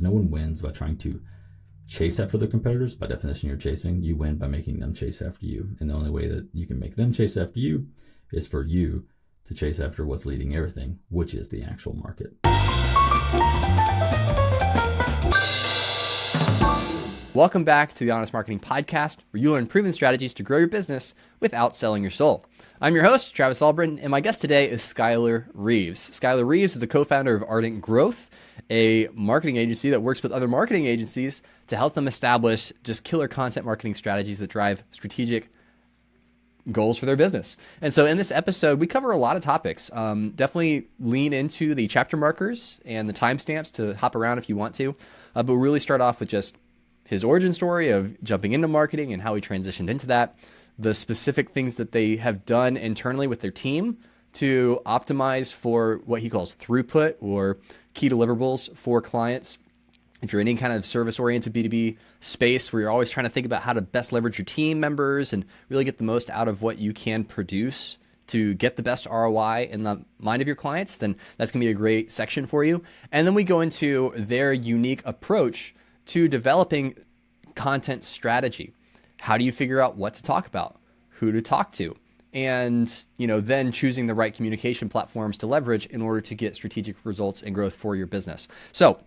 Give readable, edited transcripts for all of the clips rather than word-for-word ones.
no one wins by trying to chase after their competitors. By definition, you're chasing. You win by making them chase after you. And the only way that you can make them chase after you is for you to chase after what's leading everything, which is the actual market. Welcome back to the Honest Marketing Podcast, where you learn proven strategies to grow your business without selling your soul. I'm your host, Travis Albritton, and my guest today is Skyler Reeves. Skyler Reeves is the co-founder of Ardent Growth, a marketing agency that works with other marketing agencies to help them establish just killer content marketing strategies that drive strategic goals for their business. And so in this episode, we cover a lot of topics. Definitely lean into the chapter markers and the timestamps to hop around if you want to, but we'll really start off with just his origin story of jumping into marketing and how he transitioned into that, the specific things that they have done internally with their team to optimize for what he calls throughput or key deliverables for clients. If you're in any kind of service-oriented B2B space where you're always trying to think about how to best leverage your team members and really get the most out of what you can produce to get the best ROI in the mind of your clients, then that's going to be a great section for you. And then we go into their unique approach to developing content strategy. How do you figure out what to talk about, who to talk to, and then choosing the right communication platforms to leverage in order to get strategic results and growth for your business. So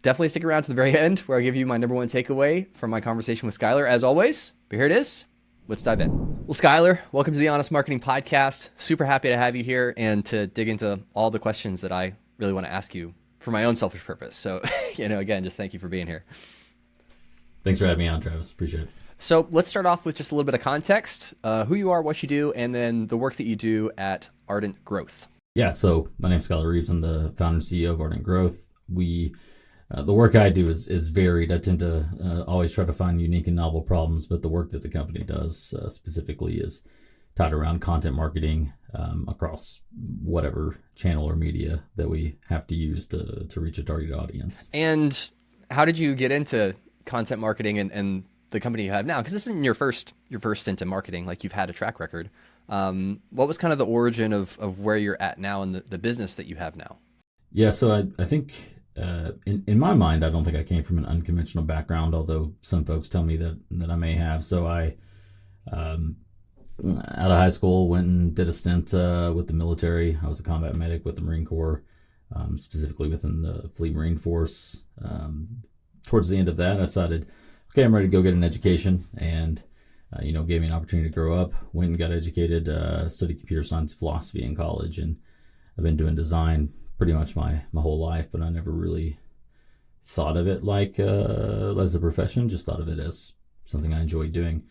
definitely stick around to the very end where I give you my number one takeaway from my conversation with Skyler, as always. But here it is. Let's dive in. Well, Skyler, welcome to the Honest Marketing Podcast. Super happy to have you here and to dig into all the questions that I really want to ask you for my own selfish purpose. So, again, just thank you for being here. Thanks for having me on, Travis. Appreciate it. So let's start off with just a little bit of context, who you are, what you do, and then the work that you do at Ardent Growth. Yeah, so my name's Skyler Reeves. I'm the founder and CEO of Ardent Growth. The work I do is varied. I tend to always try to find unique and novel problems, but the work that the company does specifically is tied around content marketing across whatever channel or media that we have to use to reach a target audience. And how did you get into content marketing and the company you have now? Because this isn't your first stint in marketing, like you've had a track record. What was kind of the origin of where you're at now and the business that you have now? Yeah, so I think in my mind, I don't think I came from an unconventional background, although some folks tell me that I may have. So I, out of high school, went and did a stint with the military. I was a combat medic with the Marine Corps, specifically within the Fleet Marine Force. Towards the end of that, I decided, okay, I'm ready to go get an education, and gave me an opportunity to grow up. Went and got educated, studied computer science philosophy in college, and I've been doing design pretty much my whole life, but I never really thought of it like as a profession, just thought of it as something I enjoyed doing.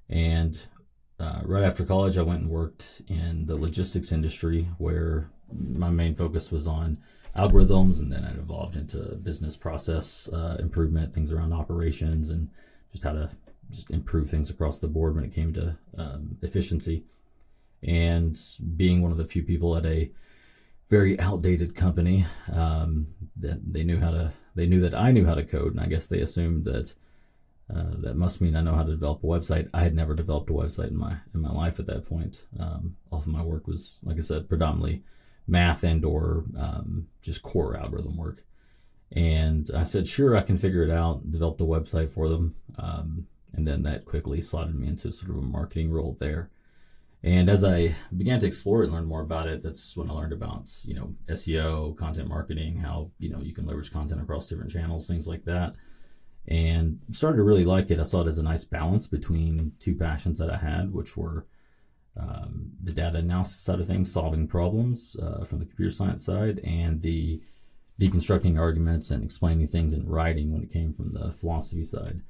And right after college, I went and worked in the logistics industry, where my main focus was on algorithms, and then it evolved into business process improvement, things around operations, and just how to just improve things across the board when it came to efficiency. And being one of the few people at a very outdated company that they knew that I knew how to code, and I guess they assumed that that must mean I know how to develop a website. I had never developed a website in my life at that point. All of my work was, like I said, predominantly math and or just core algorithm work. And I said, sure, I can figure it out, developed a website for them. And then that quickly slotted me into sort of a marketing role there. And as I began to explore it and learn more about it, that's when I learned about, SEO, content marketing, how, you can leverage content across different channels, things like that. And started to really like it. I saw it as a nice balance between two passions that I had, which were the data analysis side of things, solving problems from the computer science side, and the deconstructing arguments and explaining things in writing when it came from the philosophy side.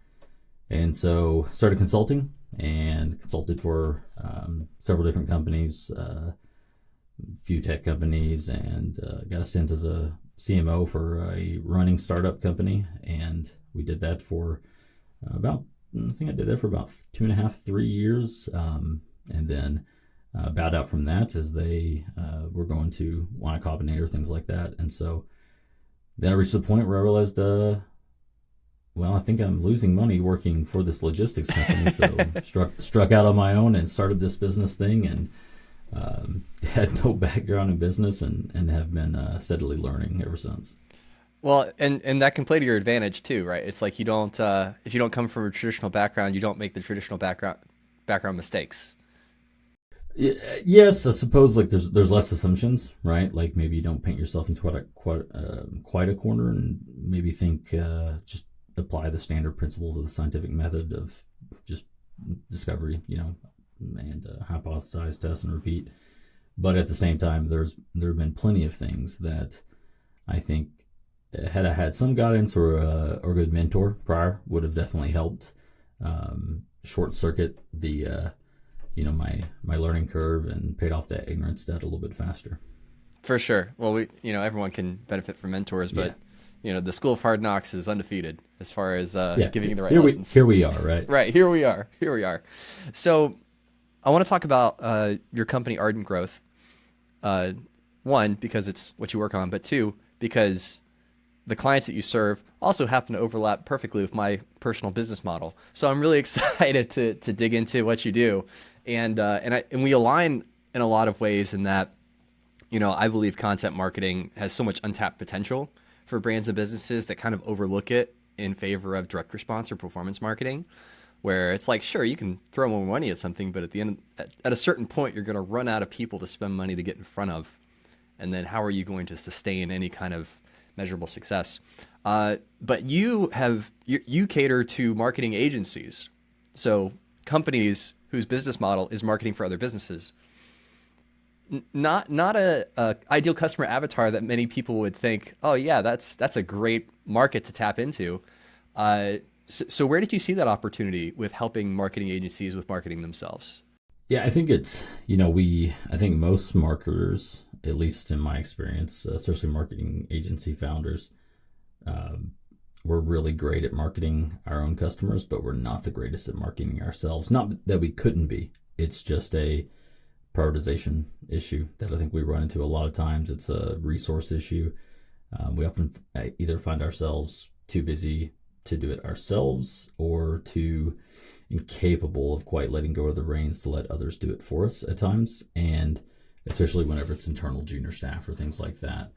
And so started consulting and consulted for several different companies, a few tech companies, and got a stint as a CMO for a running startup company. And we did that for I think I did that for about 2.5, 3 years. And then bowed out from that as they were going to Y Combinator, things like that. And so then I reached the point where I realized, I think I'm losing money working for this logistics company. So struck out on my own and started this business thing, and had no background in business and have been steadily learning ever since. Well, and that can play to your advantage too, right? It's like you don't if you don't come from a traditional background, you don't make the traditional background mistakes. Yes, I suppose like there's less assumptions, right? Like maybe you don't paint yourself into quite a corner, and maybe think just apply the standard principles of the scientific method of just discovery, and hypothesize, test, and repeat. But at the same time, there have been plenty of things that I think had I had some guidance or a good mentor prior would have definitely helped short circuit the my learning curve and paid off that ignorance debt a little bit faster. For sure. Well, everyone can benefit from mentors, Yeah. but the School of Hard Knocks is undefeated as far as Yeah. giving you the right Here lessons. we are, right? Right, here we are. Here we are. So, I want to talk about your company, Ardent Growth. One, because it's what you work on, but two, because the clients that you serve also happen to overlap perfectly with my personal business model. So I'm really excited to dig into what you do, and we align in a lot of ways in that, I believe content marketing has so much untapped potential for brands and businesses that kind of overlook it in favor of direct response or performance marketing, where it's like, sure, you can throw more money at something, but at the end, at a certain point, you're going to run out of people to spend money to get in front of. And then how are you going to sustain any kind of measurable success? But you cater to marketing agencies. So companies whose business model is marketing for other businesses. Not a ideal customer avatar that many people would think, oh yeah, that's a great market to tap into. So where did you see that opportunity with helping marketing agencies with marketing themselves? Yeah, I think I think most marketers, at least in my experience, especially marketing agency founders, we're really great at marketing our own customers, but we're not the greatest at marketing ourselves. Not that we couldn't be. It's just a prioritization issue that I think we run into a lot of times. It's a resource issue. We often either find ourselves too busy to do it ourselves or too incapable of quite letting go of the reins to let others do it for us at times, and especially whenever it's internal junior staff or things like that.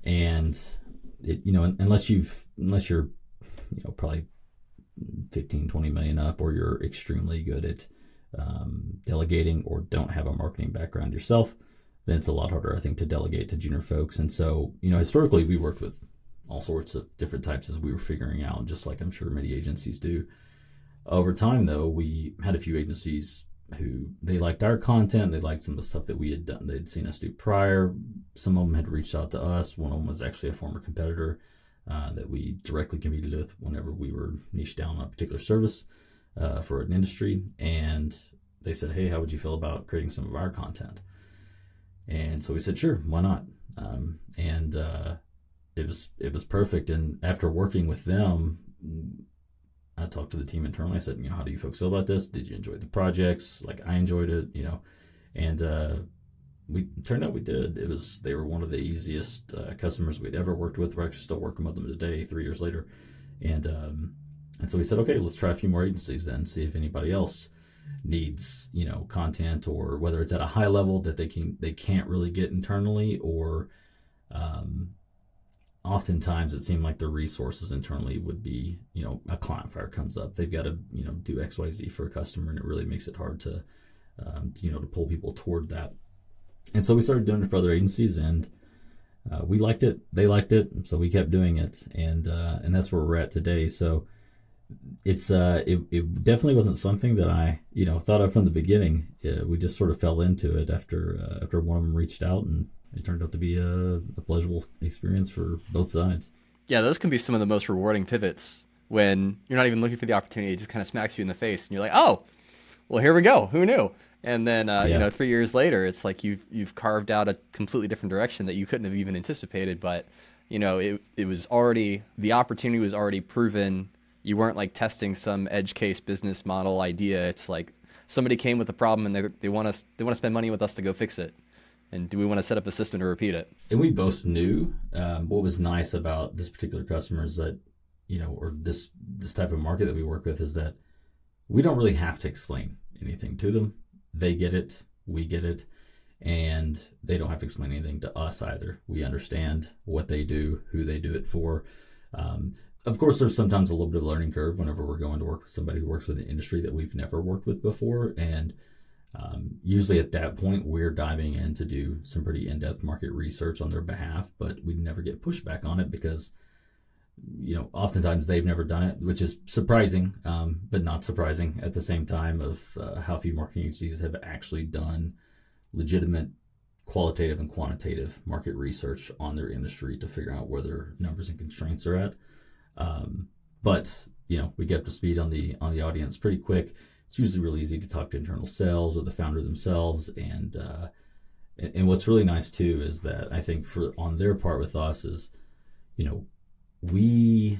And unless you're probably 15, 20 million up, or you're extremely good at delegating or don't have a marketing background yourself, then it's a lot harder, I think, to delegate to junior folks. And so, historically we worked with all sorts of different types as we were figuring out, just like I'm sure many agencies do. Over time, though, we had a few agencies who they liked our content. They liked some of the stuff that we had done. They'd seen us do prior. Some of them had reached out to us. One of them was actually a former competitor that we directly competed with whenever we were niched down on a particular service for an industry. And they said, hey, how would you feel about creating some of our content? And so we said, sure, why not? It was perfect. And after working with them, I talked to the team internally. I said, how do you folks feel about this? Did you enjoy the projects? Like, I enjoyed it, and we turned out we did. They were one of the easiest customers we'd ever worked with. We're actually still working with them today, 3 years later. And so we said, okay, let's try a few more agencies then, see if anybody else needs, content, or whether it's at a high level that they can't really get internally, or oftentimes it seemed like the resources internally would be, a client fire comes up. They've got to, do XYZ for a customer, and it really makes it hard to pull people toward that. And so we started doing it for other agencies, and we liked it. They liked it. So we kept doing it. And that's where we're at today. So it's it definitely wasn't something that I, thought of from the beginning. We just sort of fell into it after one of them reached out, and it turned out to be a pleasurable experience for both sides. Yeah, those can be some of the most rewarding pivots when you're not even looking for the opportunity. It just kind of smacks you in the face, and you're like, oh, well, here we go. Who knew? And then, 3 years later, it's like you've carved out a completely different direction that you couldn't have even anticipated. But, it was already, the opportunity was already proven. You weren't like testing some edge case business model idea. It's like somebody came with a problem, and they want to spend money with us to go fix it. And do we want to set up a system to repeat it? And we both knew what was nice about this particular customer is that, or this type of market that we work with, is that we don't really have to explain anything to them. They get it, we get it, and they don't have to explain anything to us either. We understand what they do, who they do it for. Of course, there's sometimes a little bit of a learning curve whenever we're going to work with somebody who works with an industry that we've never worked with before. And usually at that point, we're diving in to do some pretty in-depth market research on their behalf, but we never get pushback on it because, oftentimes they've never done it, which is surprising, but not surprising at the same time of how few marketing agencies have actually done legitimate qualitative and quantitative market research on their industry to figure out where their numbers and constraints are at. But we get up to speed on the audience pretty quick. It's usually really easy to talk to internal sales or the founder themselves, and what's really nice too is that I think on their part with us is, we're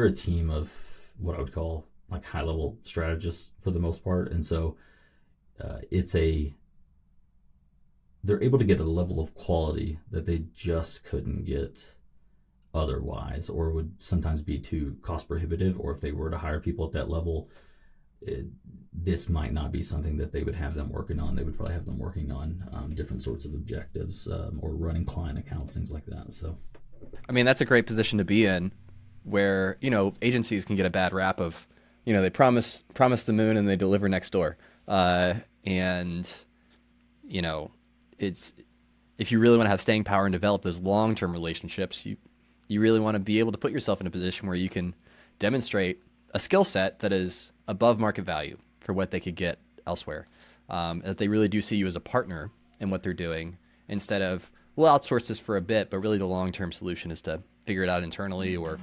a team of what I would call like high level strategists for the most part, and so they're able to get a level of quality that they just couldn't get otherwise, or would sometimes be too cost prohibitive, or if they were to hire people at that level, this might not be something that they would have them working on. They would probably have them working on different sorts of objectives, or running client accounts, things like that. So, I mean, that's a great position to be in, where agencies can get a bad rap of, they promise the moon and they deliver next door, it's, if you really want to have staying power and develop those long-term relationships, you really want to be able to put yourself in a position where you can demonstrate a skill set that is above market value for what they could get elsewhere. That they really do see you as a partner in what they're doing, instead of, we'll outsource this for a bit, but really the long-term solution is to figure it out internally, or,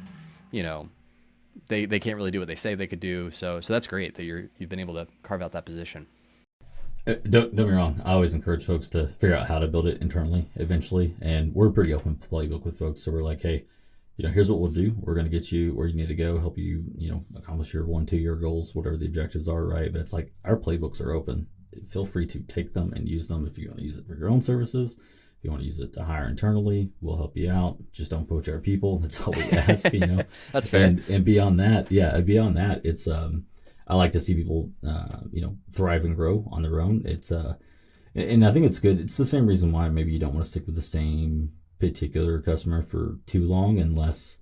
they can't really do what they say they could do. So that's great that you've been able to carve out that position. Don't get me wrong. I always encourage folks to figure out how to build it internally eventually. And we're pretty open playbook with folks. So we're like, hey, here's what we'll do. We're going to get you where you need to go, help you, accomplish your 1-2 year goals, whatever the objectives are, right? But it's like, our playbooks are open. Feel free to take them and use them if you want to use it for your own services. If you want to use it to hire internally, we'll help you out. Just don't poach our people. That's all we ask, That's fair. And beyond that, it's, I like to see people, thrive and grow on their own. It's, and I think it's good. It's the same reason why maybe you don't want to stick with the same particular customer for too long, unless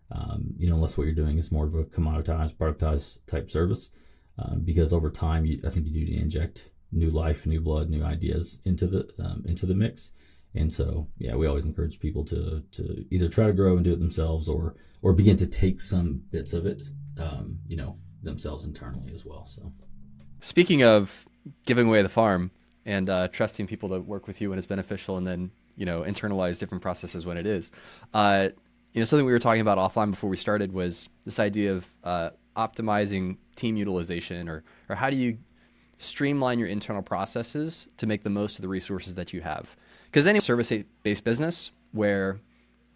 what you're doing is more of a commoditized, productized type service. Because over time, I think you do need to inject new life, new blood, new ideas into the mix. And so, we always encourage people to either try to grow and do it themselves, or begin to take some bits of it, themselves internally as well. So, speaking of giving away the farm and trusting people to work with you when it's beneficial, and then internalize different processes when it is, something we were talking about offline before we started was this idea of optimizing team utilization, or how do you streamline your internal processes to make the most of the resources that you have? Because any service-based business where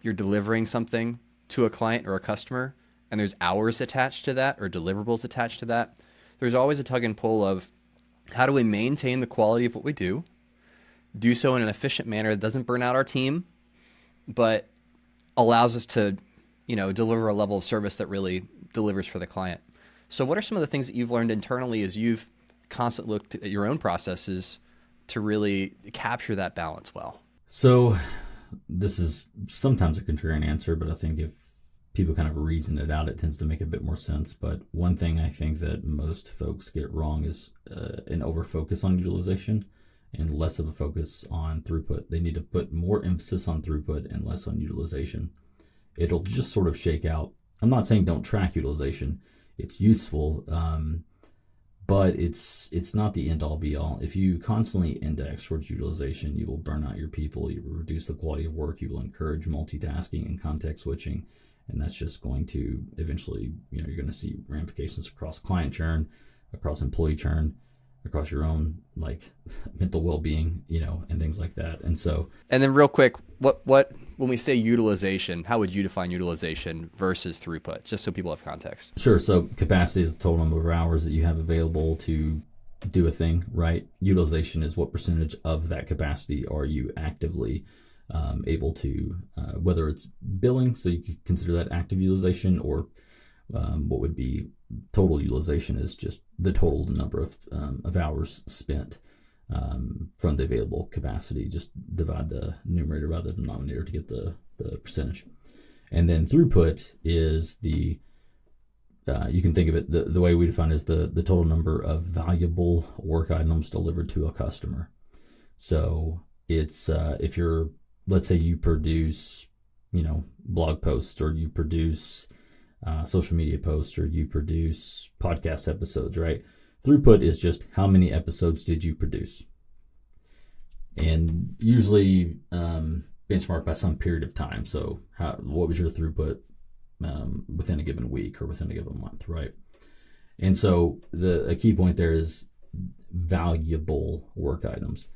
you're delivering something to a client or a customer, and there's hours attached to that or deliverables attached to that, there's always a tug and pull of, how do we maintain the quality of what we do so in an efficient manner that doesn't burn out our team, but allows us to, deliver a level of service that really delivers for the client. So what are some of the things that you've learned internally as you've constantly looked at your own processes to really capture that balance well? So this is sometimes a contrarian answer, but I think if people kind of reason it out, it tends to make a bit more sense. But one thing I think that most folks get wrong is an over-focus on utilization and less of a focus on throughput. They need to put more emphasis on throughput and less on utilization. It'll just sort of shake out. I'm not saying don't track utilization. It's useful, but it's not the end-all be-all. If you constantly index towards utilization, you will burn out your people. You will reduce the quality of work. You will encourage multitasking and context switching. And that's just going to eventually, you're going to see ramifications across client churn, across employee churn, across your own mental well-being, and things like that. And then real quick, what when we say utilization, how would you define utilization versus throughput, just so people have context? Sure. So capacity is the total number of hours that you have available to do a thing, right? Utilization is what percentage of that capacity are you actively able to, whether it's billing, so you could consider that active utilization, or what would be total utilization is just the total number of hours spent. from the available capacity. Just divide the numerator by the denominator to get the percentage. And then throughput is the you can think of it the way we define it is the total number of valuable work items delivered to a customer. So it's if you're, let's say you produce, blog posts, or you produce social media posts, or you produce podcast episodes, right? Throughput is just how many episodes did you produce, and usually benchmarked by some period of time. So what was your throughput within a given week or within a given month, right? And so a key point there is valuable work items.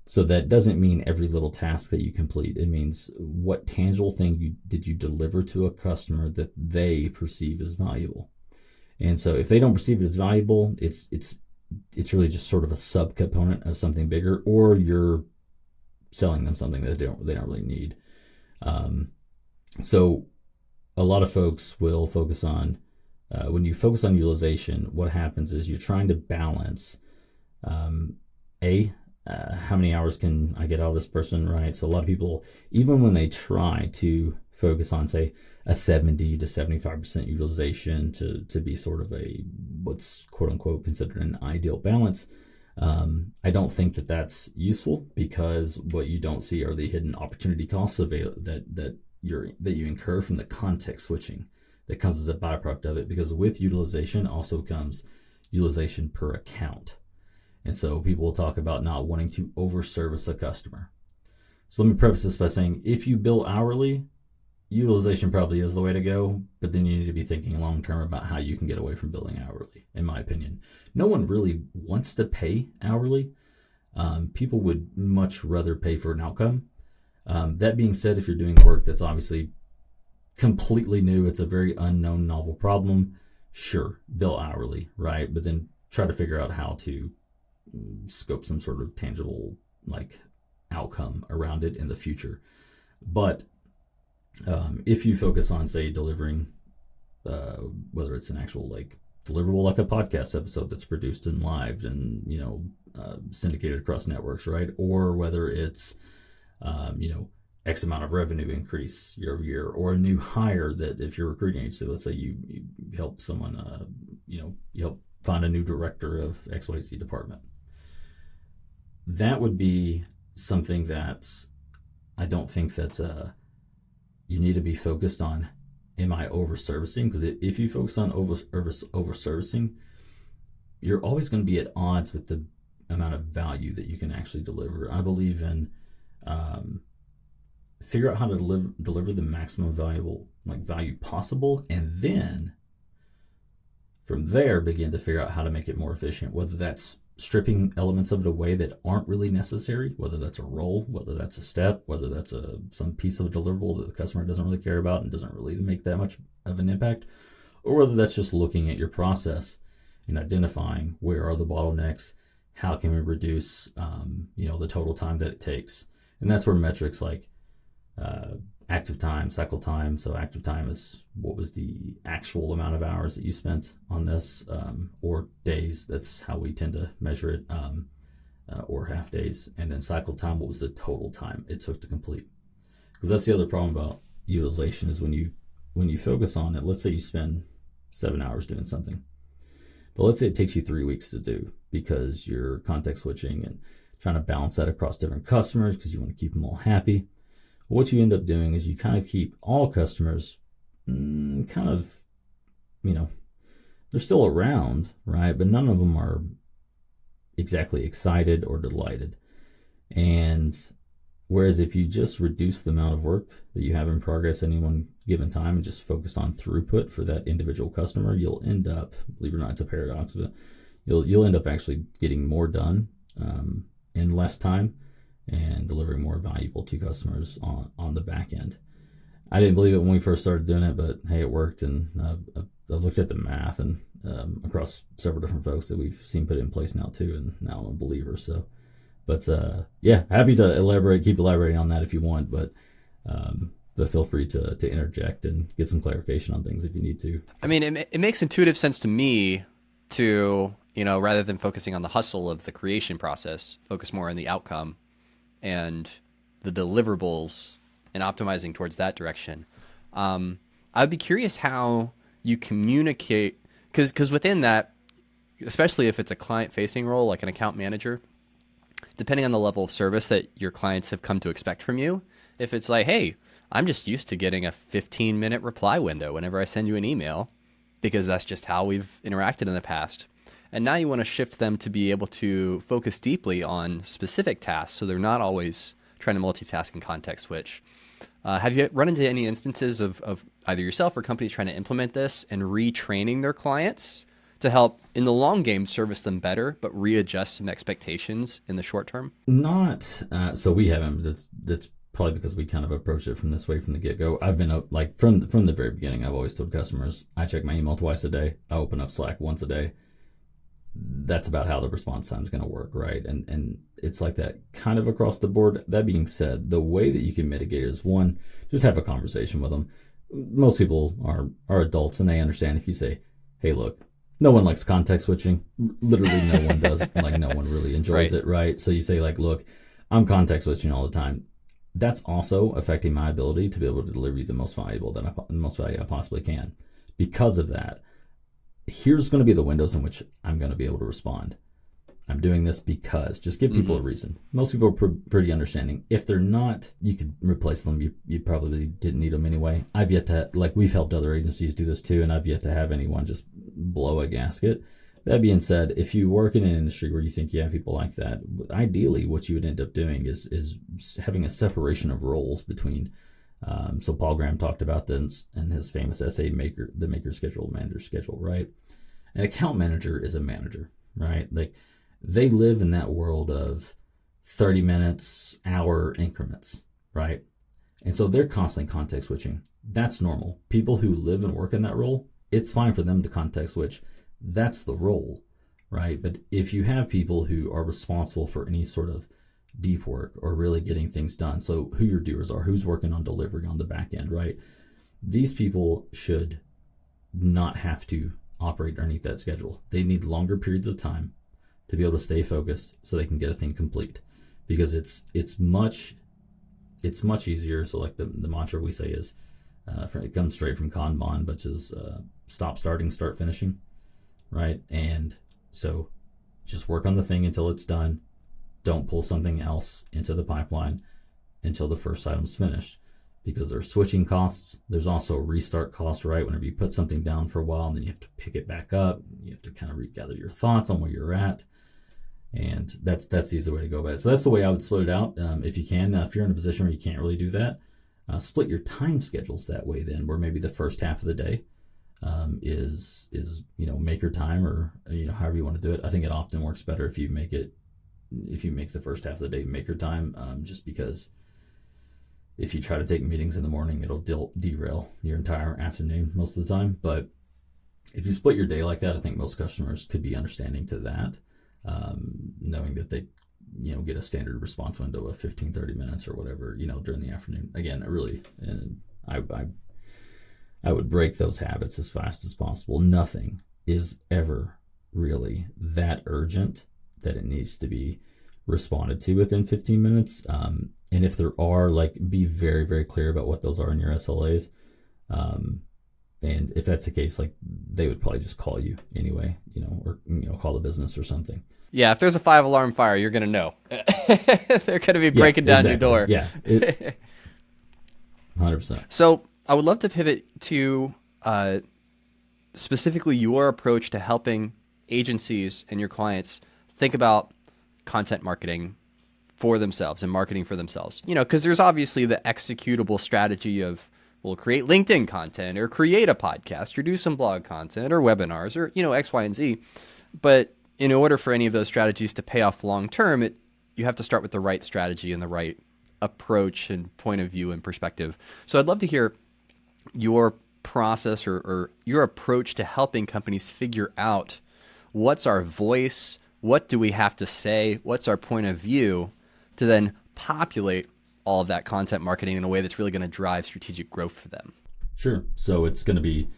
So that doesn't mean every little task that you complete. It means what tangible thing did you deliver to a customer that they perceive as valuable. And so if they don't perceive it as valuable, it's really just sort of a subcomponent of something bigger, or you're selling them something that they don't really need. So a lot of folks will focus on when you focus on utilization, what happens is you're trying to balance how many hours can I get out of this person, right? So a lot of people, even when they try to focus on, say, a 70 to 75% utilization to be sort of what's quote unquote considered an ideal balance, I don't think that that's useful, because what you don't see are the hidden opportunity costs that you incur from the context switching that comes as a byproduct of it, because with utilization also comes utilization per account. And so people will talk about not wanting to overservice a customer. So let me preface this by saying, if you bill hourly, utilization probably is the way to go, but then you need to be thinking long-term about how you can get away from billing hourly, in my opinion. No one really wants to pay hourly. People would much rather pay for an outcome. That being said, if you're doing work that's obviously completely new, it's a very unknown, novel problem, sure, bill hourly, right? But then try to figure out how to scope some sort of tangible outcome around it in the future. But if you focus on, say, delivering, whether it's an actual deliverable like a podcast episode that's produced and live and syndicated across networks, right? Or whether it's X amount of revenue increase year over year, or a new hire that if you're recruiting agency, let's say you help someone, you help find a new director of XYZ department. That would be something that I don't think that you need to be focused on. Am I over-servicing? Because if you focus on over-servicing, you're always going to be at odds with the amount of value that you can actually deliver. I believe in figure out how to deliver the maximum value possible, and then from there begin to figure out how to make it more efficient, whether that's stripping elements of it away that aren't really necessary, whether that's a role, whether that's a step, whether that's some piece of a deliverable that the customer doesn't really care about and doesn't really make that much of an impact, or whether that's just looking at your process and identifying where are the bottlenecks, how can we reduce the total time that it takes. And that's where metrics like active time, cycle time. So active time is what was the actual amount of hours that you spent on this, or days. That's how we tend to measure it, or half days. And then cycle time, what was the total time it took to complete? Because that's the other problem about utilization is when you focus on it. Let's say you spend 7 hours doing something, but let's say it takes you 3 weeks to do because you're context switching and trying to balance that across different customers because you want to keep them all happy. What you end up doing is you kind of keep all customers they're still around, right? But none of them are exactly excited or delighted. And whereas if you just reduce the amount of work that you have in progress at any one given time and just focus on throughput for that individual customer, you'll end up, believe it or not, it's a paradox, but you'll end up actually getting more done in less time and delivering more valuable to customers on the back end. I didn't believe it when we first started doing it, but hey, it worked. And I looked at the math and across several different folks that we've seen put it in place now too, and now I'm a believer. So, but happy to keep elaborating on that if you want, but feel free to interject and get some clarification on things if you need to. I mean, it makes intuitive sense to me to rather than focusing on the hustle of the creation process, focus more on the outcome and the deliverables and optimizing towards that direction. I'd be curious how you communicate, because within that, especially if it's a client-facing role like an account manager, depending on the level of service that your clients have come to expect from you, if it's like, hey, I'm just used to getting a 15-minute reply window whenever I send you an email because that's just how we've interacted in the past. And now you want to shift them to be able to focus deeply on specific tasks so they're not always trying to multitask and context switch. Have you run into any instances of either yourself or companies trying to implement this and retraining their clients to help in the long game service them better, but readjust some expectations in the short term? Not, so we haven't. That's probably because we kind of approached it from this way from the get-go. I've been up, like from the very beginning, I've always told customers, I check my email twice a day. I open up Slack once a day. That's about how the response time is going to work, right? And it's like that kind of across the board. That being said, the way that you can mitigate it is, one, just have a conversation with them. Most people are adults and they understand if you say, hey, look, no one likes context switching. Literally no one does. Like no one really enjoys it, right? So you say like, look, I'm context switching all the time. That's also affecting my ability to be able to deliver you the most value I possibly can. Because of that, here's going to be the windows in which I'm going to be able to respond. I'm doing this because, just give people a reason. Most people are pretty understanding. If they're not, you could replace them. You probably didn't need them anyway. I've yet to, like we've helped other agencies do this too, and I've yet to have anyone just blow a gasket. That being said, if you work in an industry where you think you have people like that, ideally what you would end up doing is having a separation of roles between, so Paul Graham talked about this in his famous essay, the maker schedule, manager schedule, right? An account manager is a manager, right? Like they live in that world of 30 minutes, hour increments, right? And so they're constantly context switching. That's normal. People who live and work in that role, it's fine for them to context switch. That's the role, right? But if you have people who are responsible for any sort of deep work or really getting things done, so who your doers are, who's working on delivery on the back end, right? These people should not have to operate underneath that schedule. They need longer periods of time to be able to stay focused so they can get a thing complete, because it's much easier. So like the mantra we say is, it comes straight from Kanban, which is stop starting, start finishing, right? And so just work on the thing until it's done. Don't pull something else into the pipeline until the first item's finished, because there's switching costs. There's also a restart cost, right? Whenever you put something down for a while and then you have to pick it back up, you have to kind of regather your thoughts on where you're at. And that's the easy way to go about it. So that's the way I would split it out. If you can, if you're in a position where you can't really do that, split your time schedules that way then, where maybe the first half of the day is maker time, or however you want to do it. I think it often works better if you make the first half of the day maker time, just because if you try to take meetings in the morning, it'll derail your entire afternoon most of the time. But if you split your day like that, I think most customers could be understanding to that, knowing that they get a standard response window of 15-30 minutes or whatever during the afternoon. Again, I would break those habits as fast as possible. Nothing is ever really that urgent that it needs to be responded to within 15 minutes. And if there are, be very, very clear about what those are in your SLAs. And if that's the case, they would probably just call you anyway, or call the business or something. Yeah, if there's a 5-alarm fire, you're going to know. They're going to be breaking down your door. Yeah, 100%. So I would love to pivot to specifically your approach to helping agencies and your clients think about content marketing for themselves and marketing for themselves. Because there's obviously the executable strategy of, we'll create LinkedIn content or create a podcast or do some blog content or webinars or, X, Y, and Z. But in order for any of those strategies to pay off long term, you have to start with the right strategy and the right approach and point of view and perspective. So I'd love to hear your process or your approach to helping companies figure out what's our voice, what do we have to say, what's our point of view, to then populate all of that content marketing in a way that's really going to drive strategic growth for them. Sure. So it's going to be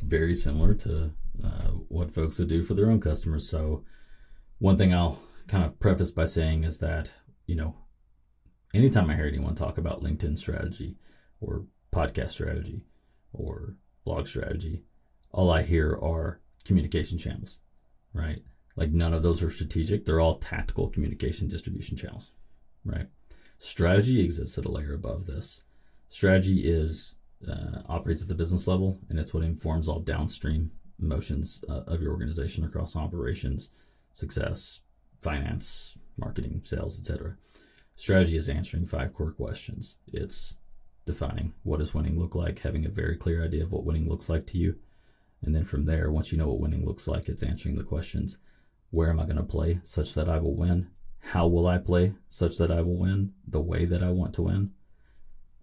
very similar to what folks would do for their own customers. So one thing I'll kind of preface by saying is that, anytime I hear anyone talk about LinkedIn strategy or podcast strategy or blog strategy, all I hear are communication channels, right? Like none of those are strategic. They're all tactical communication distribution channels, right? Strategy exists at a layer above this. Strategy operates at the business level, and it's what informs all downstream motions of your organization across operations, success, finance, marketing, sales, etc. Strategy is answering 5 core questions. It's defining what does winning look like, having a very clear idea of what winning looks like to you. And then from there, once you know what winning looks like, it's answering the questions. Where am I going to play such that I will win? How will I play such that I will win the way that I want to win?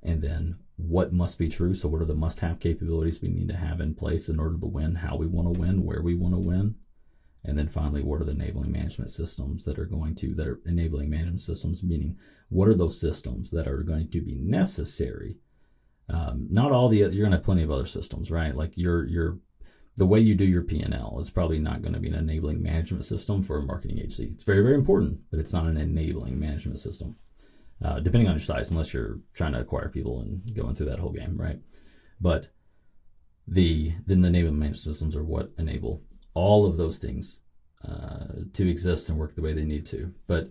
And then what must be true? So what are the must-have capabilities we need to have in place in order to win, how we want to win, where we want to win? And then finally, what are the enabling management systems that are enabling management systems, meaning what are those systems that are going to be necessary? Not all you're going to have plenty of other systems, right? Like the way you do your P&L is probably not going to be an enabling management system for a marketing agency. It's very, very important, but it's not an enabling management system, depending on your size, unless you're trying to acquire people and going through that whole game, right? But then the enabling management systems are what enable all of those things to exist and work the way they need to. But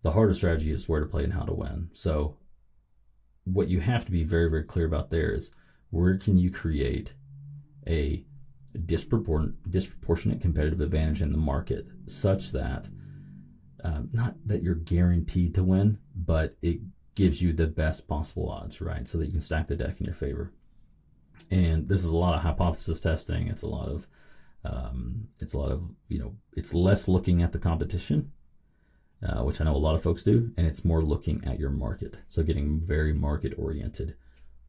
the harder strategy is where to play and how to win. So what you have to be very, very clear about there is where can you create a disproportionate competitive advantage in the market such that not that you're guaranteed to win, but it gives you the best possible odds, right? So that you can stack the deck in your favor. And this is a lot of hypothesis testing. It's a lot of it's less looking at the competition, which I know a lot of folks do, and it's more looking at your market. So getting very market oriented.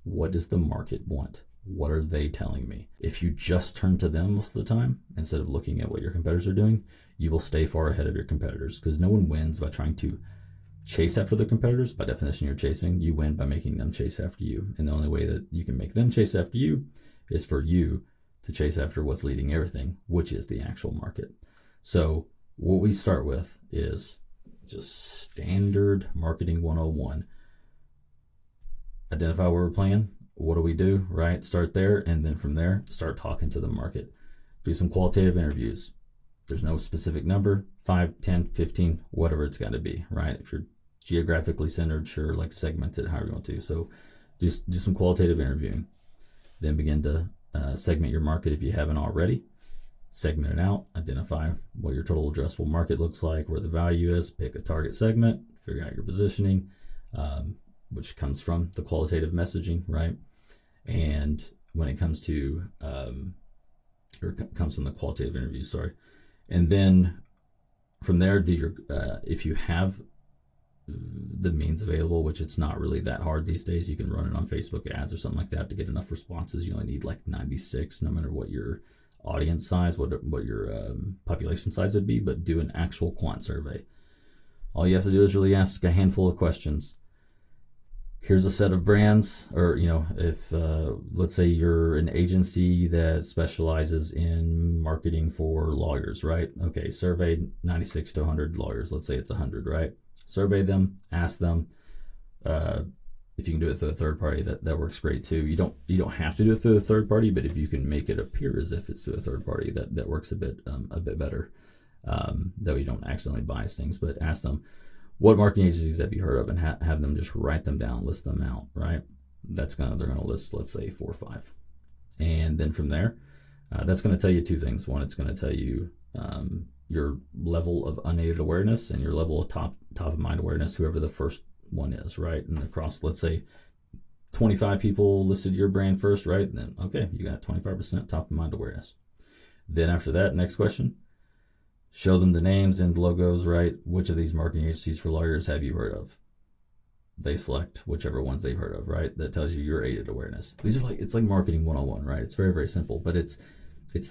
What does the market want? What are they telling me? If you just turn to them most of the time, instead of looking at what your competitors are doing, you will stay far ahead of your competitors, because no one wins by trying to chase after their competitors. By definition, you're chasing. You win by making them chase after you. And the only way that you can make them chase after you is for you to chase after what's leading everything, which is the actual market. So what we start with is just standard marketing 101. Identify where we're playing. What do we do, right? Start there, and then from there, start talking to the market. Do some qualitative interviews. There's no specific number, 5, 10, 15, whatever it's got to be, right? If you're geographically centered, sure, like segmented, however you want to. So do some qualitative interviewing. Then begin to segment your market if you haven't already. Segment it out, identify what your total addressable market looks like, where the value is, pick a target segment, figure out your positioning, which comes from the qualitative messaging, right? And when it comes to, comes from the qualitative interviews, sorry. And then from there, do your, if you have the means available, which it's not really that hard these days, you can run it on Facebook ads or something like that to get enough responses. You only need like 96, no matter what your audience size, what your population size would be, but do an actual quant survey. All you have to do is really ask a handful of questions. Here's a set of brands, or, if let's say you're an agency that specializes in marketing for lawyers, right? Okay, survey 96 to 100 lawyers. Let's say it's 100, right? Survey them, ask them. If you can do it through a third party, that works great too. You don't have to do it through a third party, but if you can make it appear as if it's through a third party, that works a bit better. Though you don't accidentally bias things, but ask them, what marketing agencies have you heard of, and have them just write them down, list them out, right? They're gonna list, let's say 4 or 5, and then from there, that's gonna tell you 2 things. One, it's gonna tell you your level of unaided awareness and your level of top of mind awareness, whoever the first one is, right? And across, let's say 25 people listed your brand first, right? And then, okay, you got 25% top of mind awareness. Then after that, next question, show them the names and logos, right? Which of these marketing agencies for lawyers have you heard of? They select whichever ones they've heard of, right? That tells you your aided awareness. These are it's like marketing 101, right? It's very, very simple, but it's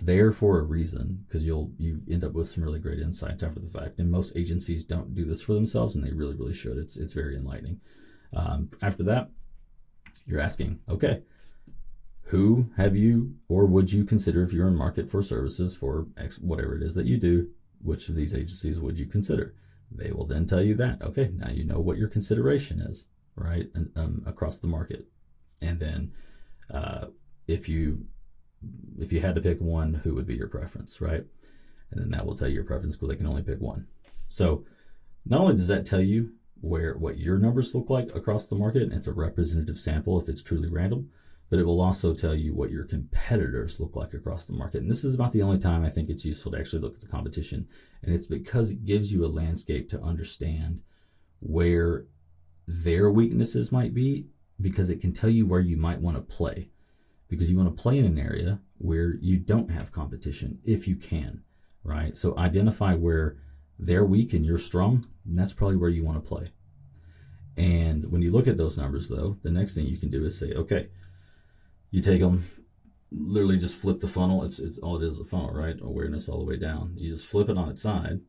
there for a reason, because you end up with some really great insights after the fact. And most agencies don't do this for themselves, and they really, really should. It's very enlightening. After that, you're asking, okay, who have you or would you consider if you're in market for services for X, whatever it is that you do, which of these agencies would you consider? They will then tell you that. Okay, now you know what your consideration is, right? And across the market. And then if you had to pick one, who would be your preference, right? And then that will tell you your preference because they can only pick one. So not only does that tell you what your numbers look like across the market, and it's a representative sample if it's truly random, but it will also tell you what your competitors look like across the market. And this is about the only time I think it's useful to actually look at the competition. And it's because it gives you a landscape to understand where their weaknesses might be, because it can tell you where you might want to play. Because you want to play in an area where you don't have competition if you can, right? So identify where they're weak and you're strong, and that's probably where you want to play. And when you look at those numbers, though, the next thing you can do is say, okay, you take them, literally just flip the funnel. It's all it is, a funnel, right? Awareness all the way down. You just flip it on its side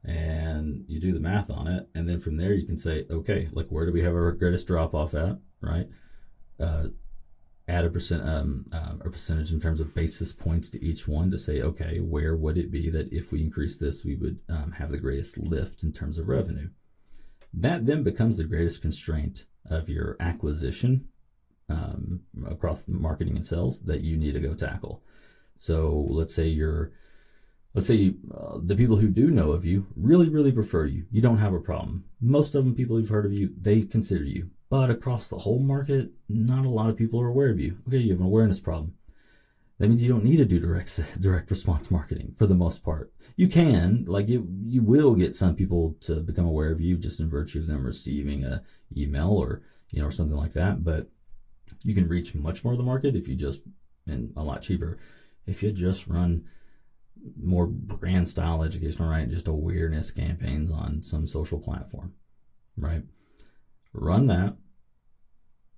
and you do the math on it. And then from there you can say, okay, like where do we have our greatest drop off at, right? Add a percentage in terms of basis points to each one to say, okay, where would it be that if we increase this, we would have the greatest lift in terms of revenue? That then becomes the greatest constraint of your acquisition across marketing and sales that you need to go tackle. So let's say the people who do know of you really, really prefer you. You don't have a problem. Most of them, people who've heard of you, they consider you. But across the whole market, not a lot of people are aware of you. Okay, you have an awareness problem. That means you don't need to do direct response marketing for the most part. You can, like you will get some people to become aware of you just in virtue of them receiving a email or something like that. But you can reach much more of the market if you just, and a lot cheaper, if you just run more brand style educational, right? Just awareness campaigns on some social platform, right? Run that.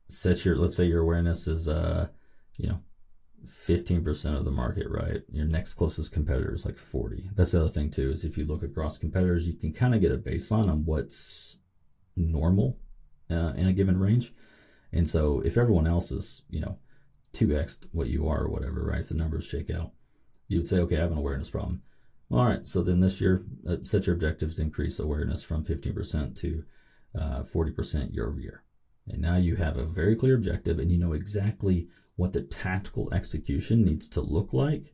Let's say your awareness is, 15% of the market, right? Your next closest competitor is like 40. That's the other thing too, is if you look across competitors, you can kind of get a baseline on what's normal in a given range. And so if everyone else is, 2x what you are or whatever, right? If the numbers shake out, you would say, okay, I have an awareness problem. Well, all right, so then this year, set your objectives to increase awareness from 15% to 40% year over year. And now you have a very clear objective and you know exactly what the tactical execution needs to look like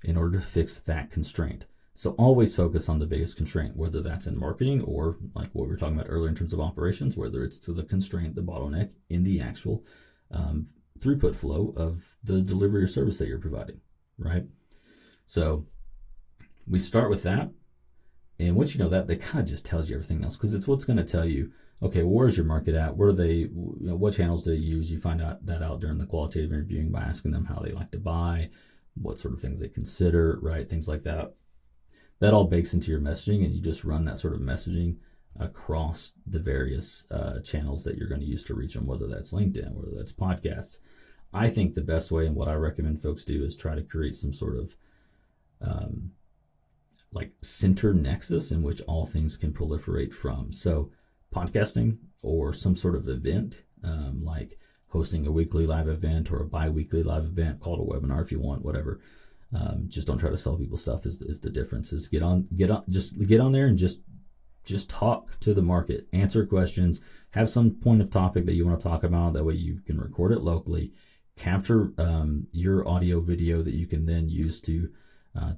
in order to fix that constraint. So always focus on the biggest constraint, whether that's in marketing or like what we were talking about earlier in terms of operations, whether it's to the constraint, the bottleneck in the actual throughput flow of the delivery or service that you're providing, right? So we start with that. And once you know that, that kind of just tells you everything else, because it's what's going to tell you, okay, well, where's your market at? What are they, what channels do they use? You find out during the qualitative interviewing by asking them how they like to buy, what sort of things they consider, right? Things like that. That all bakes into your messaging, and you just run that sort of messaging across the various channels that you're going to use to reach them, whether that's LinkedIn, whether that's podcasts. I think the best way, and what I recommend folks do, is try to create some sort of like center nexus in which all things can proliferate from. So podcasting or some sort of event, like hosting a weekly live event or a bi-weekly live event, call it a webinar if you want, whatever. Just don't try to sell people stuff is the difference. Is get on there and just talk to the market, answer questions, have some point of topic that you want to talk about. That way you can record it locally, capture your audio video that you can then use to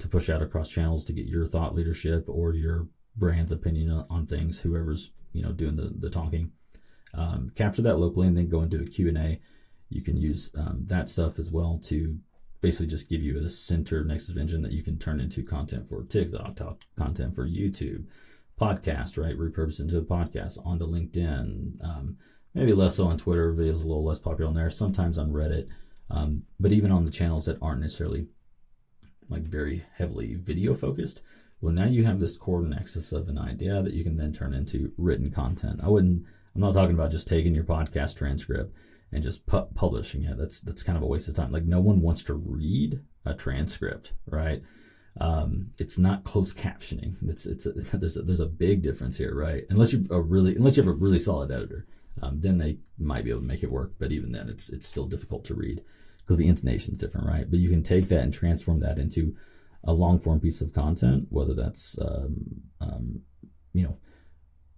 push out across channels to get your thought leadership or your brand's opinion on things, whoever's doing the talking. Capture that locally and then go into a Q&A. You can use that stuff as well to basically just give you a center nexus engine that you can turn into content for TikTok, content for YouTube, podcast, right? Repurpose into a podcast, onto LinkedIn, maybe less so on Twitter. Videos a little less popular on there, sometimes on Reddit, but even on the channels that aren't necessarily like very heavily video focused. Well, now you have this core nexus of an idea that you can then turn into written content. I'm not talking about just taking your podcast transcript and just publishing it. That's kind of a waste of time. Like, no one wants to read a transcript, right? It's not closed captioning. There's a big difference here, right? Unless you have a really solid editor, then they might be able to make it work. But even then, it's still difficult to read. because the intonation is different, right? But you can take that and transform that into a long form piece of content, whether that's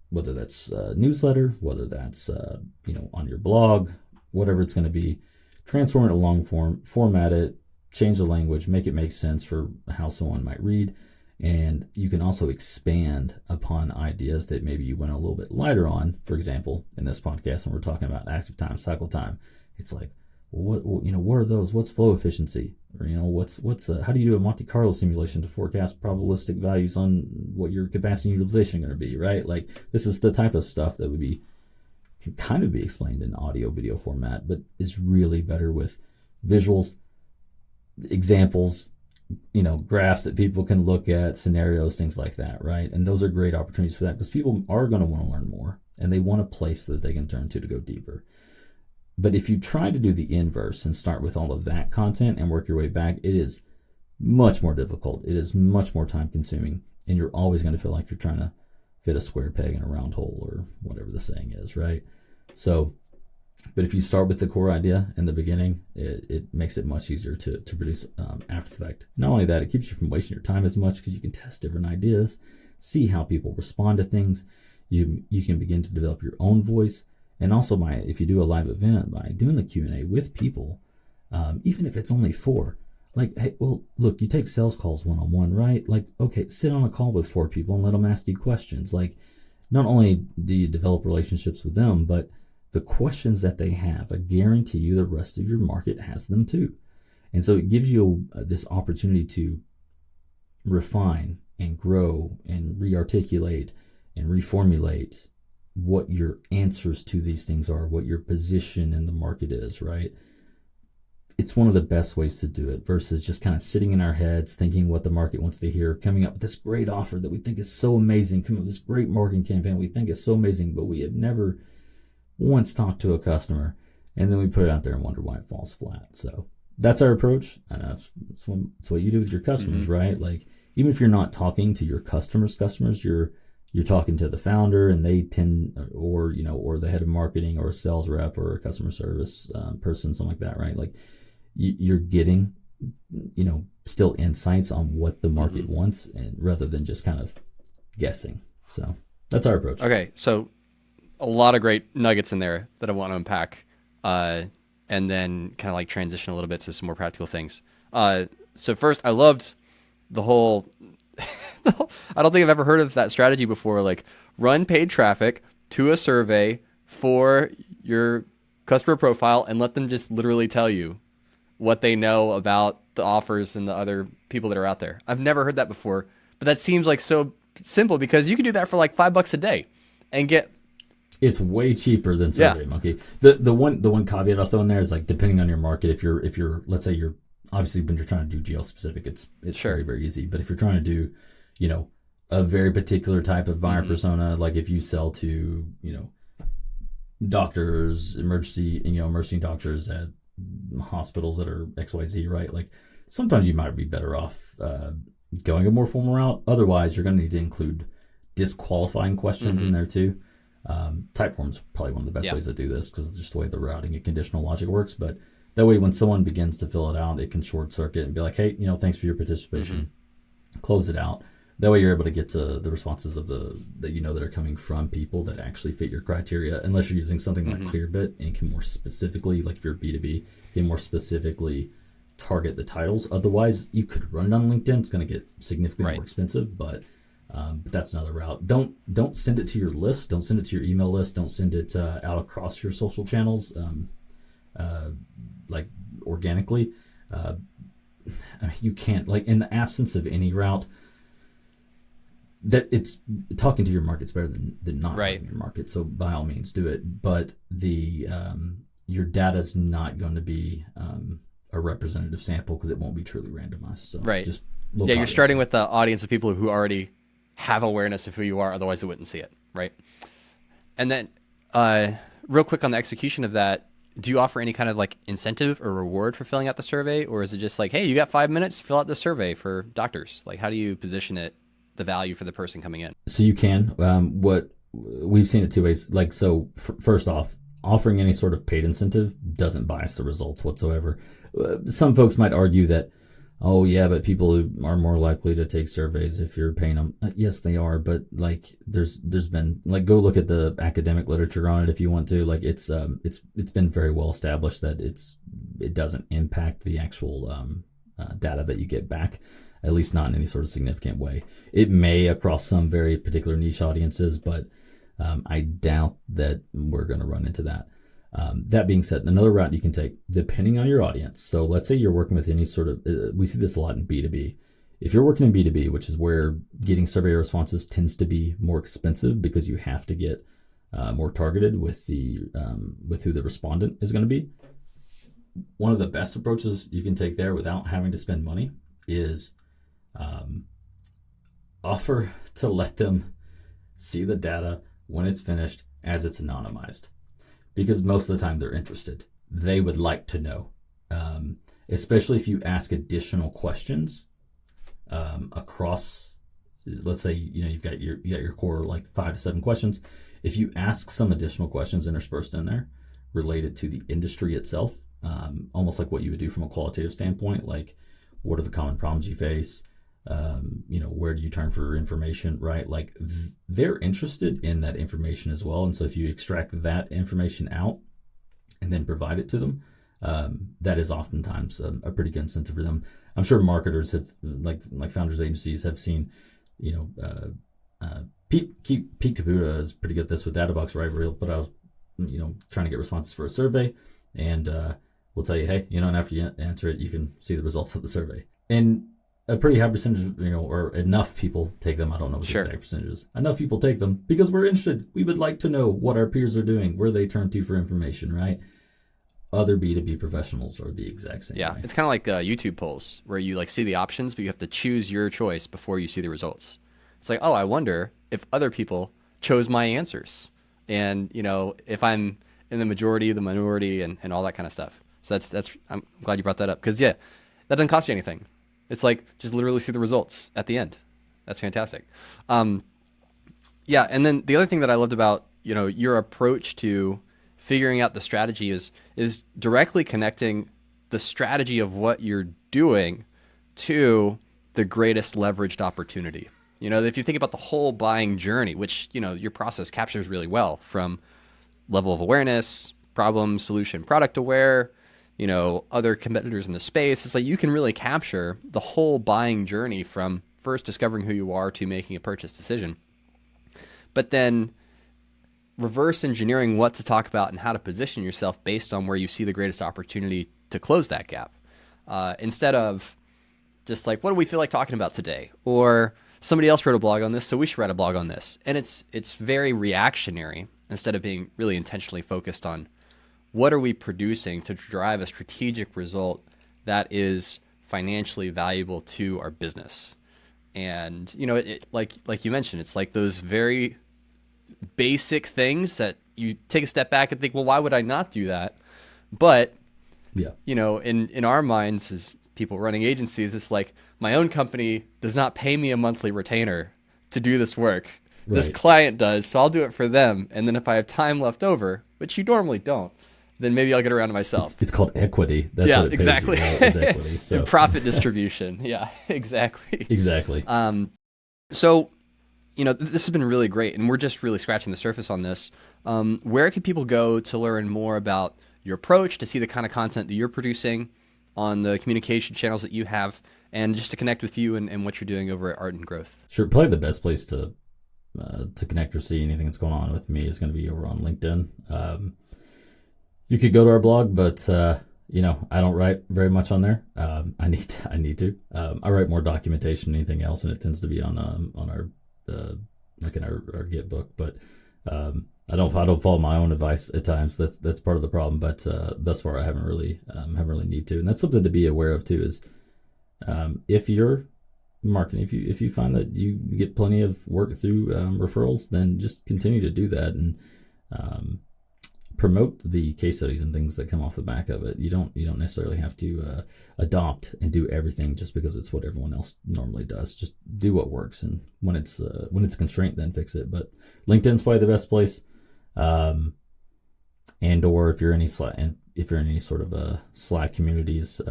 whether that's a newsletter, whether that's on your blog, whatever it's going to be. Transform it to long form, format it, change the language, make it make sense for how someone might read. And you can also expand upon ideas that maybe you went a little bit lighter on. For example, in this podcast, when we're talking about active time, cycle time, it's like, what are those? What's flow efficiency? Or how do you do a Monte Carlo simulation to forecast probabilistic values on what your capacity utilization are going to be, right? Like, this is the type of stuff that can kind of be explained in audio video format, but is really better with visuals, examples, graphs that people can look at, scenarios, things like that, right? And those are great opportunities for that, because people are going to want to learn more, and they want a place that they can turn to go deeper. But if you try to do the inverse and start with all of that content and work your way back, it is much more difficult. It is much more time consuming, and you're always going to feel like you're trying to fit a square peg in a round hole, or whatever the saying is, right? So, but if you start with the core idea in the beginning, it makes it much easier to produce after the fact. Not only that, it keeps you from wasting your time as much, because you can test different ideas, see how people respond to things. You can begin to develop your own voice. And also, if you do a live event, by doing the Q&A with people, even if it's only 4, like, hey, well, look, you take sales calls one-on-one, right? Like, okay, sit on a call with 4 people and let them ask you questions. Like, not only do you develop relationships with them, but the questions that they have, I guarantee you the rest of your market has them too. And so it gives you this opportunity to refine and grow and re-articulate and reformulate what your answers to these things are, what your position in the market is, right? It's one of the best ways to do it, versus just kind of sitting in our heads thinking what the market wants to hear, coming up with this great offer that we think is so amazing, coming up with this great marketing campaign we think is so amazing, but we have never once talked to a customer, and then we put it out there and wonder why it falls flat. So that's our approach, and that's what you do with your customers, right? Like, even if you're not talking to your customers, you're talking to the founder, and they tend, or the head of marketing, or a sales rep, or a customer service person, something like that, right? Like, you're getting, still insights on what the market wants, and rather than just kind of guessing. So that's our approach. Okay, so a lot of great nuggets in there that I want to unpack, and then kind of like transition a little bit to some more practical things. So first, I loved the whole. I don't think I've ever heard of that strategy before. Like, run paid traffic to a survey for your customer profile and let them just literally tell you what they know about the offers and the other people that are out there. I've never heard that before, but that seems like so simple, because you can do that for like $5 a day and get. It's way cheaper than SurveyMonkey. The one caveat I'll throw in there is, like, depending on your market, if you're let's say you're obviously, when you're trying to do geo specific, it's sure. very, very easy. But if you're trying to do, a very particular type of buyer persona, like if you sell to, doctors, emergency doctors at hospitals that are XYZ, right? Like, sometimes you might be better off going a more formal route. Otherwise, you're going to need to include disqualifying questions in there too. Typeform is probably one of the best ways to do this, because it's just the way the routing and conditional logic works. But that way, when someone begins to fill it out, it can short circuit and be like, hey, thanks for your participation. Close it out. That way, you're able to get to the responses of that are coming from people that actually fit your criteria, unless you're using something like Clearbit and can more specifically, like if you're B2B, can more specifically target the titles. Otherwise, you could run it on LinkedIn. It's going to get significantly more expensive, but that's another route. Don't send it to your list. Don't send it to your email list. Don't send it out across your social channels, like organically. You can't, like, in the absence of any route, that it's talking to your market's better than not talking to your market. So by all means do it. But your data is not going to be a representative sample, because it won't be truly randomized. So just you're starting with the audience of people who already have awareness of who you are, otherwise they wouldn't see it, right? And then real quick on the execution of that, do you offer any kind of like incentive or reward for filling out the survey? Or is it just like, hey, you got 5 minutes, fill out the survey for doctors? Like, how do you position it, the value for the person coming in? So you can. What we've seen it 2 ways. Like, so first off, offering any sort of paid incentive doesn't bias the results whatsoever. some folks might argue that, oh yeah, but people are more likely to take surveys if you're paying them. Yes, they are, but like there's been, like, go look at the academic literature on it if you want to. Like it's been very well established that it doesn't impact the actual data that you get back, at least not in any sort of significant way. It may across some very particular niche audiences, but I doubt that we're going to run into that. That being said, another route you can take, depending on your audience. So let's say you're working with any sort of, we see this a lot in B2B. If you're working in B2B, which is where getting survey responses tends to be more expensive because you have to get more targeted with who the respondent is going to be. One of the best approaches you can take there without having to spend money is offer to let them see the data when it's finished as it's anonymized. Because most of the time they're interested. They would like to know, especially if you ask additional questions across. Let's say you've got your core like 5 to 7 questions. If you ask some additional questions interspersed in there related to the industry itself, almost like what you would do from a qualitative standpoint, like what are the common problems you face? Where do you turn for information, right? Like they're interested in that information as well. And so if you extract that information out and then provide it to them, that is oftentimes a pretty good incentive for them. I'm sure marketers have, like founders agencies have seen, Pete Caputa is pretty good at this with DataBox, right? But I was, trying to get responses for a survey, and we'll tell you, hey, and after you answer it, you can see the results of the survey. And a pretty high percentage, or enough people take them. I don't know what the exact percentage is. Enough people take them because we're interested. We would like to know what our peers are doing, where they turn to for information, right? Other B2B professionals are the exact same way. It's kind of like YouTube polls where you see the options, but you have to choose your choice before you see the results. It's like, oh, I wonder if other people chose my answers. And, if I'm in the majority, the minority, and all that kind of stuff. So that's I'm glad you brought that up because, that doesn't cost you anything. It's like just literally see the results at the end. That's fantastic. And then the other thing that I loved about your approach to figuring out the strategy is directly connecting the strategy of what you're doing to the greatest leveraged opportunity. If you think about the whole buying journey, which your process captures really well, from level of awareness, problem, solution, product aware, other competitors in the space. It's like you can really capture the whole buying journey from first discovering who you are to making a purchase decision. But then reverse engineering what to talk about and how to position yourself based on where you see the greatest opportunity to close that gap. Instead of just like, what do we feel like talking about today? Or somebody else wrote a blog on this, so we should write a blog on this. And it's very reactionary instead of being really intentionally focused on what are we producing to drive a strategic result that is financially valuable to our business. And, like you mentioned, it's like those very basic things that you take a step back and think, well, why would I not do that? But, in our minds as people running agencies, it's like my own company does not pay me a monthly retainer to do this work. Right. This client does, so I'll do it for them. And then if I have time left over, which you normally don't, then maybe I'll get around to myself. It's called equity. That's what it exactly. Pays you, right? Is equity. So. Profit distribution. Yeah, exactly. Exactly. So, this has been really great, and we're just really scratching the surface on this. Where can people go to learn more about your approach, to see the kind of content that you're producing on the communication channels that you have, and just to connect with you and what you're doing over at Ardent Growth? Sure. Probably the best place to connect or see anything that's going on with me is going to be over on LinkedIn. You could go to our blog, but I don't write very much on there. I need to. I write more documentation than anything else, and it tends to be on our in our Git book. But I don't follow my own advice at times. That's part of the problem. But thus far, I haven't really need to, and that's something to be aware of too. Is if you're marketing, if you find that you get plenty of work through referrals, then just continue to do that and promote the case studies and things that come off the back of it. You don't necessarily have to adopt and do everything just because it's what everyone else normally does. Just do what works, and when it's a constraint, then fix it. But LinkedIn's probably the best place. or if you're in any sort of Slack communities,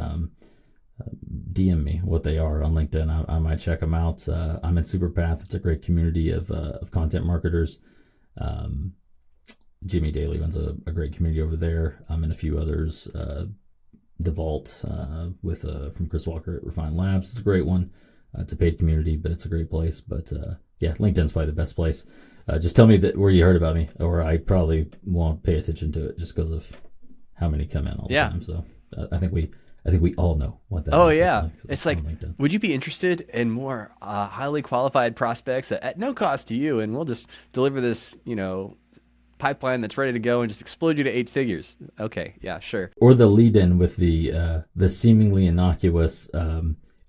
DM me what they are on LinkedIn. I might check them out. I'm in Superpath. It's a great community of content marketers. Jimmy Daly runs a great community over there. I'm in a few others. The Vault from Chris Walker at Refine Labs is a great one. It's a paid community, but it's a great place. But yeah, LinkedIn's probably the best place. Just tell me where you heard about me, or I probably won't pay attention to it just because of how many come in all the time. So I think we all know what that is. Oh yeah. Like. So it's like, would you be interested in more highly qualified prospects at no cost to you? And we'll just deliver this, pipeline that's ready to go and just explode you to 8 figures. Okay. Yeah, sure. Or the lead in with the seemingly innocuous,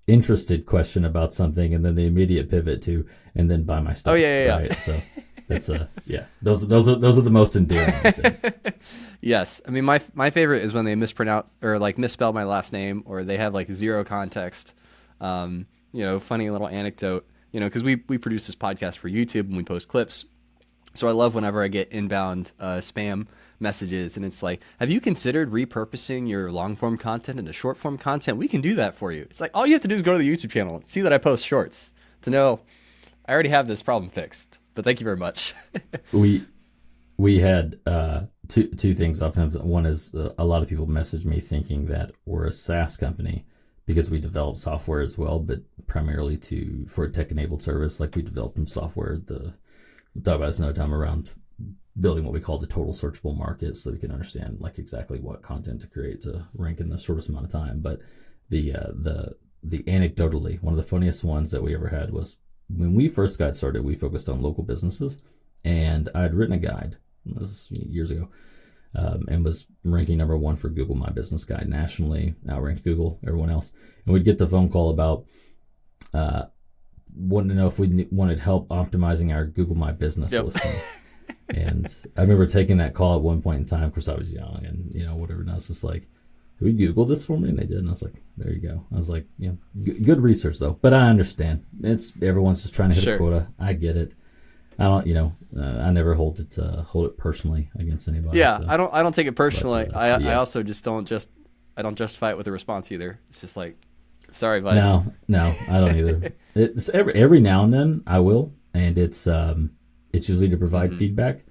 interested question about something, and then the immediate pivot to, and then buy my stuff. Oh yeah. Right? So that's those are the most endearing. I think. Yes. I mean, my favorite is when they mispronounce or like misspell my last name, or they have like zero context. Funny little anecdote, because we produce this podcast for YouTube and we post clips. So I love whenever I get inbound spam messages, and it's like, have you considered repurposing your long form content into short form content? We can do that for you. It's like, all you have to do is go to the YouTube channel and see that I post shorts to know I already have this problem fixed. But thank you very much. We had two things often. One is a lot of people message me thinking that we're a SaaS company because we develop software as well, but primarily for a tech-enabled service. Like we developed some software. We'll talk about this another time around building what we call the total searchable market, so we can understand like exactly what content to create to rank in the shortest amount of time. But the anecdotally, one of the funniest ones that we ever had was when we first got started. We focused on local businesses, and I had written a guide. This was years ago, and was ranking number 1 for Google My Business Guide nationally. Outranked Google, everyone else. And we'd get the phone call about wanting to know if we wanted help optimizing our Google My Business listing. And I remember taking that call at one point in time. Of course, I was young and whatever. And I was just like, "Who Google this for me?" And they did. And I was like, "There you go." I was like, good research though. But I understand. Everyone's just trying to hit a quota. I get it. I don't, I never hold it personally against anybody. Yeah, so. I don't take it personally. But, I also just don't justify it with a response either. It's just like, sorry, buddy. No, I don't either. It's every now and then I will, and it's usually to provide feedback.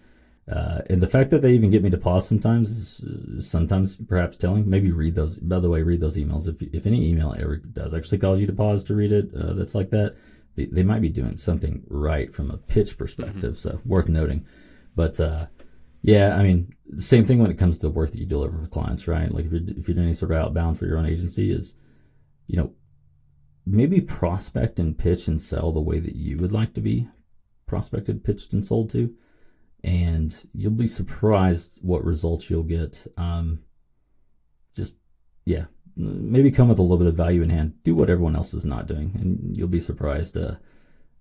And the fact that they even get me to pause sometimes is sometimes perhaps telling. Maybe read those. By the way, read those emails. If any email ever does actually cause you to pause to read it, that's like that. They might be doing something right from a pitch perspective, so worth noting. But yeah, I mean, same thing when it comes to the work that you deliver for clients, right? Like if you're doing any sort of outbound for your own agency, is maybe prospect and pitch and sell the way that you would like to be prospected, pitched, and sold to, and you'll be surprised what results you'll get. Maybe come with a little bit of value in hand. Do what everyone else is not doing, and you'll be surprised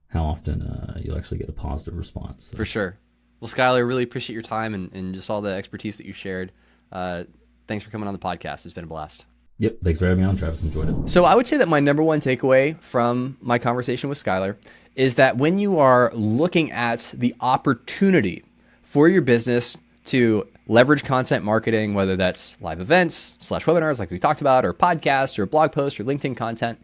how often you'll actually get a positive response. So. For sure. Well, Skyler, really appreciate your time and just all the expertise that you shared. Thanks for coming on the podcast. It's been a blast. Yep. Thanks for having me on, Travis. Enjoyed it. So I would say that my number one takeaway from my conversation with Skyler is that when you are looking at the opportunity for your business to leverage content marketing, whether that's live events / webinars like we talked about, or podcasts, or blog posts, or LinkedIn content,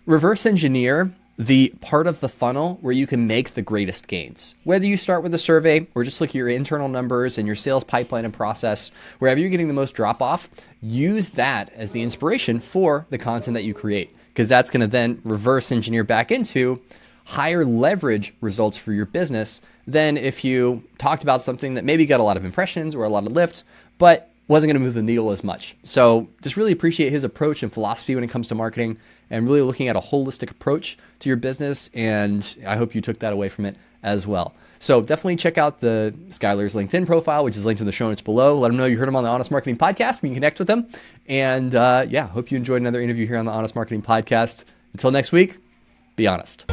reverse engineer the part of the funnel where you can make the greatest gains. Whether you start with a survey or just look at your internal numbers and your sales pipeline and process, wherever you're getting the most drop off, use that as the inspiration for the content that you create, because that's going to then reverse engineer back into higher leverage results for your business than if you talked about something that maybe got a lot of impressions or a lot of lift, but wasn't going to move the needle as much. So just really appreciate his approach and philosophy when it comes to marketing, and really looking at a holistic approach to your business. And I hope you took that away from it as well. So definitely check out the Skyler's LinkedIn profile, which is linked in the show notes below. Let him know you heard him on the Honest Marketing Podcast. We can connect with him. And hope you enjoyed another interview here on the Honest Marketing Podcast. Until next week, be honest.